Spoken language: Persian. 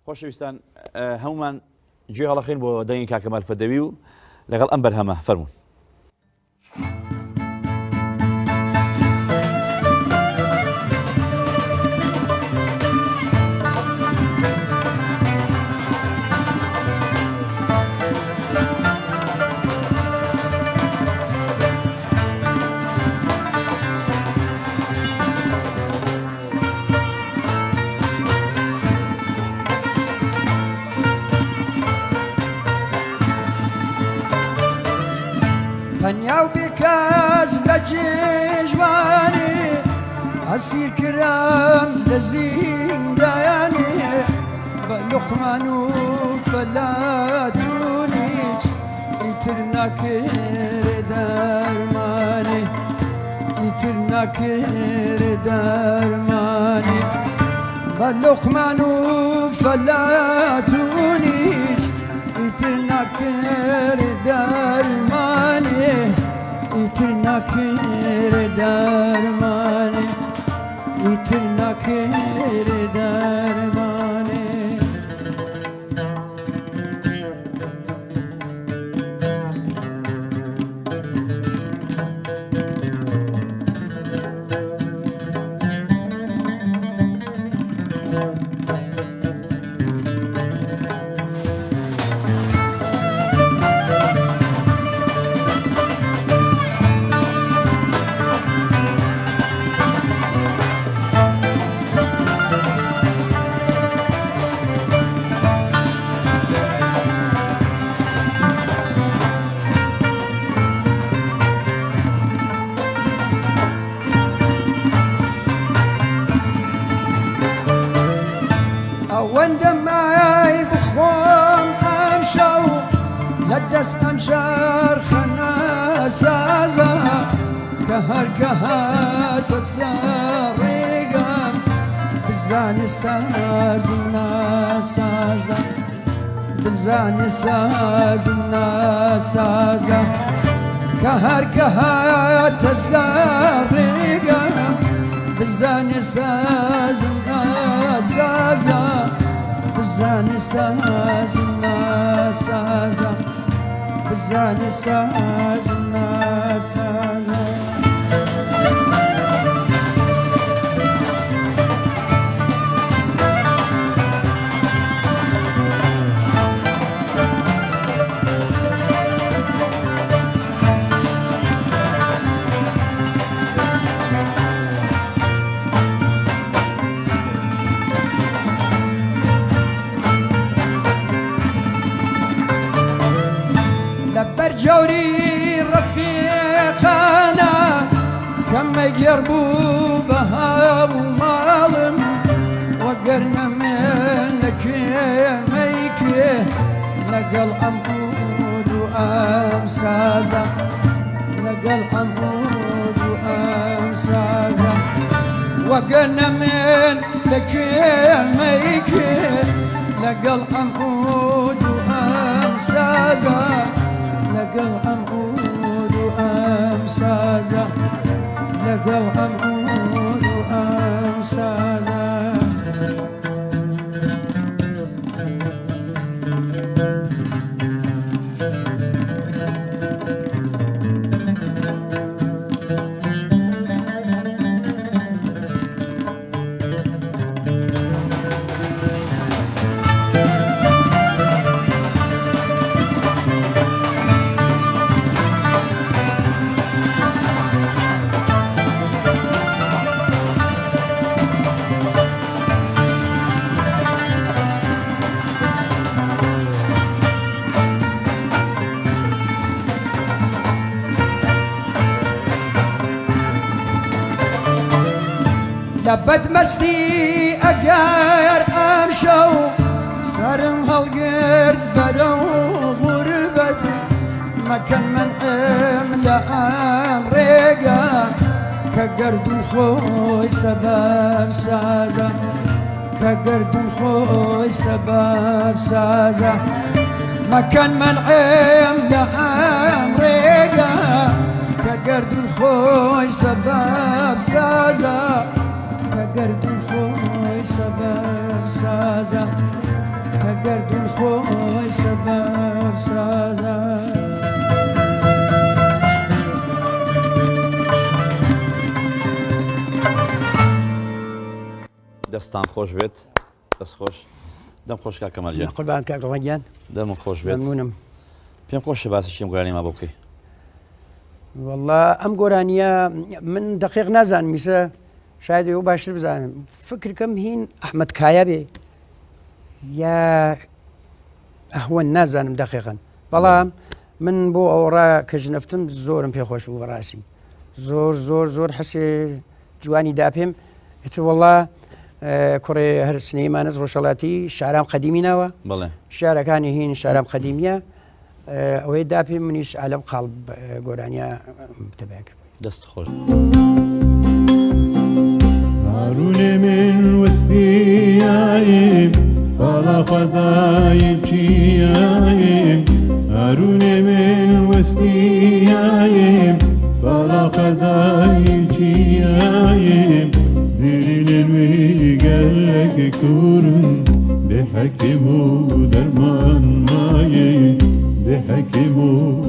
خۆشەویستان هەمومان گوێ هەڵەخین بۆ دەنگی کاکەمال فەدەوی و لەگەڵ ئەم بەرهەمە فەرموون. تەنیا و بێکەس لە جێژوانێ ئەسیر کرام لە زیندایانێ بە لوقمان و فەلاتونیچ ئیتر ناکرێ دەرمانێ ئیتر ناکرێ دەرمانێ بە لوقمان و فەلاتونیچ ئیتر ناکرێ دەرمانێ ئیتر ناکرێ دەرمانێ ئیتر ناکرێ دەرمانێ ئەوەندە مای بخۆم ئەم شەو لە دەست ئەم شەرخەنە سازە کە هەرکە هاتە ڕێگەم بزانێ سازم ناسازە بزانێ سازم ناسازە کە هەرکە هاتە ڕێگەم بزانێ سازم ناسازە بزانێ سازم ناسازە بزانێ سازم ناسازە جوری ڕەفیقانە کەمە گێڕ بوو بە هاو ماڵم وەگەرنە من لە کوێمەیکێ لەگەڵ ئەم عود و ئەم سازە لەگەڵ ئەم عود و ئەم سازە وەگەرنە من لە کوێمەیکێ لەگەڵ ئەم عود و ئەم سازە لەگەڵ ئەم عود و ئەم سازە لەگەڵ ئەم عود و ئەم سازە لە بەدمەستی ئەگەر ئەم شەو سەرم هەڵگرت بەرەو غوربەت مەکەن منعم لە ئەم ڕێگە کە گەردوون خۆی سەبەب سازە کە گەردوون خۆی سەبەب سازە مەکەن منعم لە ئەم ڕێگە کە گەردوون خۆی سەبەب سازە کە گەردوون خۆی سەبەب سازە كقردون خوي سبب سرازا دەستان خۆش بێت دەست خۆش دەم خۆش کا کەمەلجان قوربان کاک ڕۆژیان دەم خۆش بێت ممنونم پێم خۆشە باسی شێم گۆرانی ما بۆ بکەی والله ئەم گۆرانیە من دقیق نازانم میسە شاید ئەو باشتر بزانم فکرکەم هین ئەحمەد کایە بێ یا ئەهوەن نازانم دقیقەن بەڵام من بۆ ئەوڕا کە ژنەفتم زۆرم پێخۆش بوو بەڕاستی زۆر زۆر زۆر حەسێ جوانی دا پێم ئێتر وەڵا کوڕێ هەر سنەیمانە ڕۆژهەڵاتی شارام قەدیمی ناوە بەڵێ شارەکانی هین شارام قەدیمیە ئەوەی دا پێم منیش عالم قاڵب گۆرانیە بتەبێک دەست خۆش هارون من وستيايم فلا خدايل شيايم هارون من وستيايم فلا خدايل شيايم ديرين الميقلق كورن بحكمو درمان مايم بحكمو